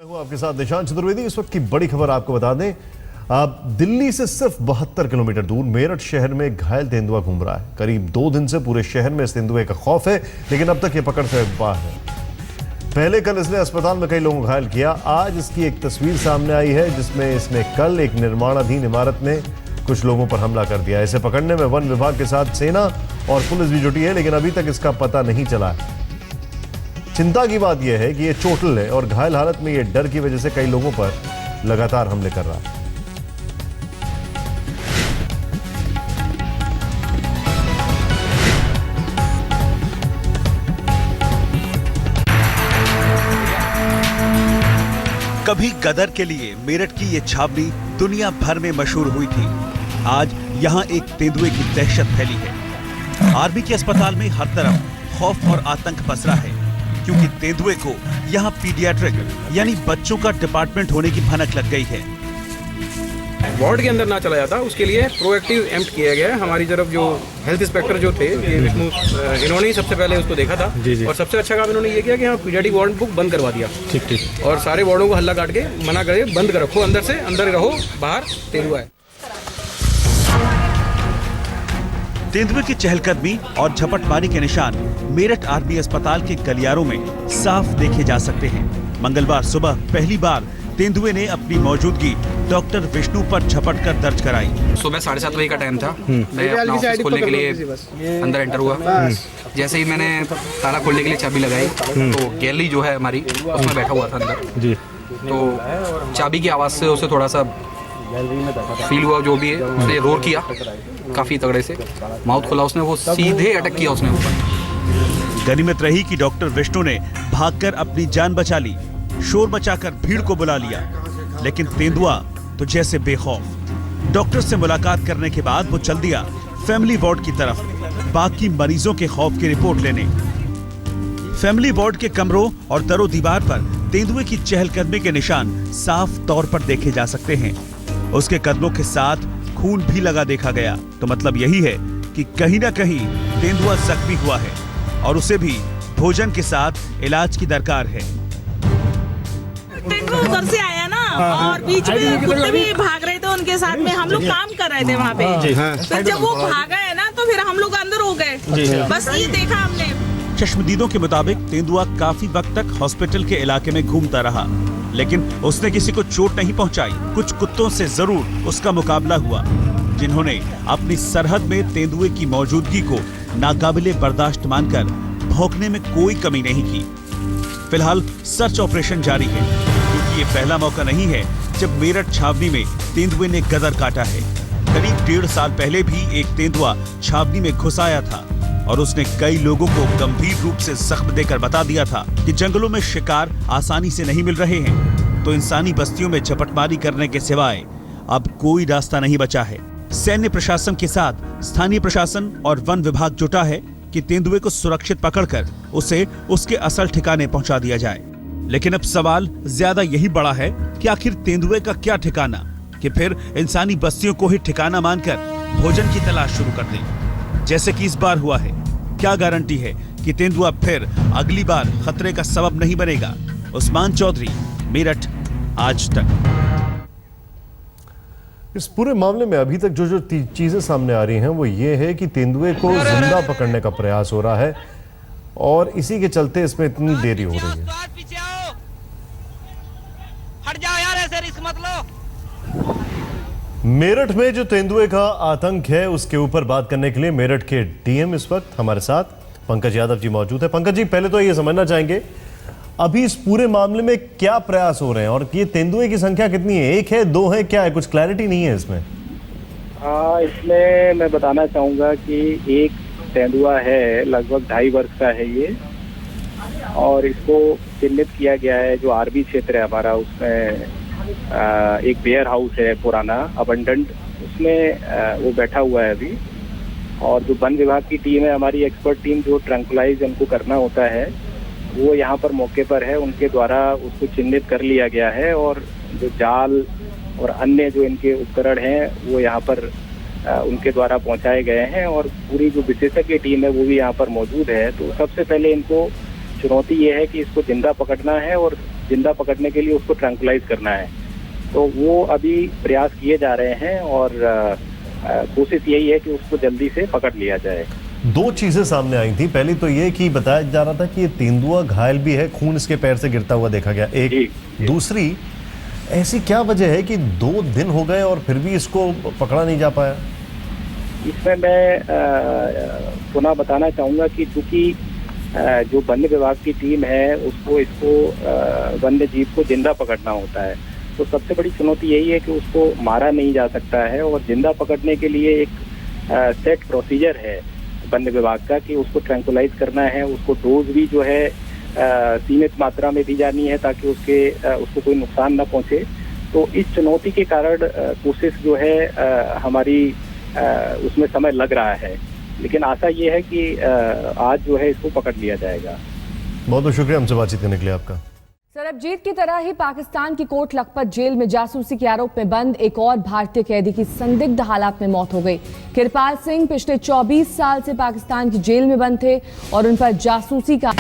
आपके साथ निशांत चतुर्वेदी। इस वक्त की बड़ी खबर आपको बता दें, दिल्ली से सिर्फ 72 किलोमीटर दूर मेरठ शहर में घायल तेंदुआ घूम रहा है। करीब 2 दिन से पूरे शहर में इस तेंदुए का खौफ है, लेकिन अब तक ये पकड़ से बाहर है। पहले कल इसने अस्पताल में कई लोगों को घायल किया। आज इसकी एक तस्वीर सामने आई है जिसमें इसने कल एक निर्माणाधीन इमारत में कुछ लोगों पर हमला कर दिया। इसे पकड़ने में वन विभाग के साथ सेना और पुलिस भी जुटी है, लेकिन अभी तक इसका पता नहीं चला है। चिंता की बात यह है कि ये चोटिल है और घायल हालत में ये डर की वजह से कई लोगों पर लगातार हमले कर रहा है। कभी गदर के लिए मेरठ की ये छावनी दुनिया भर में मशहूर हुई थी। आज यहाँ एक तेंदुए की दहशत फैली है। आर्मी के अस्पताल में हर तरफ खौफ और आतंक पसरा है, क्योंकि तेंदुए को यहाँ पीडियाट्रिक यानी बच्चों का डिपार्टमेंट होने की भनक लग गई है। वार्ड के अंदर ना चला जाता, उसके लिए प्रोएक्टिव एम्प्ट किया गया है। हमारी तरफ जो हेल्थ इंस्पेक्टर जो थे ये विष्णु, इन्होंने ही सबसे पहले उसको देखा था। और सबसे अच्छा काम इन्होंने ये किया कि यहाँ पीडियाट्रिक वार्ड बुक बंद करवा दिया। ठीक। और सारे वार्डों को हल्ला काट के मना करे, बंद कर रखो, अंदर से अंदर रहो, बाहर तेंदुआ है। तेंदुए की चहलकदमी और झपटमारी के निशान मेरठ आर्मी अस्पताल के गलियारों में साफ देखे जा सकते हैं। मंगलवार सुबह पहली बार तेंदुए ने अपनी मौजूदगी डॉक्टर विष्णु पर झपट कर दर्ज कराई। सुबह 7:30 बजे का टाइम था। मैं अपना ऑफिस खोलने के लिए अंदर एंटर हुआ। जैसे ही मैंने ताला खोलने के लिए चाबी लगाई तो गैलरी जो है हमारी उसमें बैठा हुआ था अंदर जी। तो चाबी की आवाज़ से उसे थोड़ा सा फील हुआ, जो भी है उसने रोर किया काफ़ी तगड़े से। माउथ खोला उसने, वो सीधे अटैक किया उसने ऊपर। गनीमत रही कि डॉक्टर विष्णु ने भागकर अपनी जान बचा ली। शोर मचाकर भीड़ को बुला लिया, लेकिन तेंदुआ तो जैसे बेखौफ। डॉक्टर से मुलाकात करने के बाद वो चल दिया फैमिली वार्ड की तरफ, बाकी मरीजों के खौफ की रिपोर्ट लेने। फैमिली वार्ड के कमरों और दरो दीवार पर तेंदुए की चहलकदमी के निशान साफ तौर पर देखे जा सकते हैं। उसके कदमों के साथ खून भी लगा देखा गया, तो मतलब यही है कि कहीं ना कहीं तेंदुआ जख्मी हुआ है और उसे भी भोजन के साथ इलाज की दरकार है। तेंदुआ उधर से आया ना, और बीच में कुत्ते भी भाग रहे थे उनके साथ में। हम लोग काम कर रहे थे वहाँ पे। फिर जब वो भागा है ना, तो फिर हम लोग अंदर हो गए। बस ये देखा हमने। चश्मदीदों के मुताबिक तेंदुआ काफी वक्त तक हॉस्पिटल के इलाके में घूमता रहा, लेकिन उसने किसी को चोट नहीं पहुंचाई। कुछ कुत्तों से जरूर उसका मुकाबला हुआ, जिन्होंने अपनी सरहद में तेंदुए की मौजूदगी को नाकाबिले बर्दाश्त मानकर भौंकने में कोई कमी नहीं की। फिलहाल सर्च ऑपरेशन जारी है, क्योंकि ये पहला मौका नहीं है जब मेरठ छावनी में तेंदुए ने गदर काटा है। करीब 1.5 साल पहले भी एक तेंदुआ छावनी में घुस आया था और उसने कई लोगों को गंभीर रूप से जख्म देकर बता दिया था कि जंगलों में शिकार आसानी से नहीं मिल रहे हैं, तो इंसानी बस्तियों में झपटमारी करने के सिवाय अब कोई रास्ता नहीं बचा है। सैन्य प्रशासन के साथ स्थानीय प्रशासन और वन विभाग जुटा है कि तेंदुए को सुरक्षित पकड़कर उसे उसके असल ठिकाने पहुंचा दिया जाए। लेकिन अब सवाल ज्यादा यही बड़ा है कि आखिर तेंदुए का क्या ठिकाना, कि फिर इंसानी बस्तियों को ही ठिकाना मानकर भोजन की तलाश शुरू कर दें, जैसे कि इस बार हुआ है। क्या गारंटी है कि तेंदुआ फिर अगली बार खतरे का सबब नहीं बनेगा? उस्मान चौधरी, मेरठ, आज तक। इस पूरे मामले में अभी तक जो चीजें सामने आ रही हैं वो ये है कि तेंदुए को जिंदा पकड़ने का प्रयास हो रहा है और इसी के चलते इसमें इतनी देरी हो रही है। हट जाओ यार, ऐसे रिस्क मत लो। मेरठ में जो तेंदुए का आतंक है उसके ऊपर बात करने के लिए मेरठ के डीएम इस वक्त हमारे साथ पंकज यादव जी मौजूद है। पंकज जी, पहले तो ये समझना चाहेंगे अभी इस पूरे मामले में क्या प्रयास हो रहे हैं और ये तेंदुए की संख्या कितनी है? 1 है, 2 है, क्या है? कुछ क्लैरिटी नहीं है इसमें। इसमें मैं बताना चाहूँगा कि एक तेंदुआ है, लगभग 2.5 वर्ष का है ये, और इसको चिन्हित किया गया है जो आर्मी क्षेत्र है हमारा, उसमें एक बेयर हाउस है पुराना अबंडेंट, उसमें वो बैठा हुआ है अभी। और जो वन विभाग की टीम है हमारी, एक्सपर्ट टीम, जो ट्रंकुलाइज उनको करना होता है, वो यहाँ पर मौके पर है। उनके द्वारा उसको चिन्हित कर लिया गया है और जो जाल और अन्य जो इनके उपकरण हैं वो यहाँ पर उनके द्वारा पहुँचाए गए हैं और पूरी जो विशेषज्ञ टीम है वो भी यहाँ पर मौजूद है। तो सबसे पहले इनको चुनौती ये है कि इसको जिंदा पकड़ना है और जिंदा पकड़ने के लिए उसको ट्रैंकुलाइज करना है। तो वो अभी प्रयास किए जा रहे हैं और कोशिश यही है कि उसको जल्दी से पकड़ लिया जाए। दो चीजें सामने आई थी, पहली तो ये कि बताया जा रहा था कि ये तेंदुआ घायल भी है, खून इसके पैर से गिरता हुआ देखा गया एक। दूसरी, ऐसी क्या वजह है कि 2 दिन हो गए और फिर भी इसको पकड़ा नहीं जा पाया? इसमें मैं पुनः बताना चाहूँगा कि चूंकि जो वन्य विभाग की टीम है उसको इसको वन्य जीव को जिंदा पकड़ना होता है, तो सबसे बड़ी चुनौती यही है कि उसको मारा नहीं जा सकता है और जिंदा पकड़ने के लिए एक सेट प्रोसीजर है वन्य विभाग का कि उसको ट्रैंकुलाइज करना है, उसको डोज भी जो है सीमित मात्रा में दी जानी है ताकि उसको कोई नुकसान ना पहुंचे। तो इस चुनौती के कारण कोशिश जो है हमारी उसमें समय लग रहा है, लेकिन आशा ये है कि आज जो है इसको पकड़ लिया जाएगा। बहुत बहुत शुक्रिया हमसे बातचीत करने के लिए आपका। सरबजीत की तरह ही पाकिस्तान की कोट लखपत जेल में जासूसी के आरोप में बंद एक और भारतीय कैदी की संदिग्ध हालात में मौत हो गई। किरपाल सिंह पिछले 24 साल से पाकिस्तान की जेल में बंद थे और उन पर जासूसी का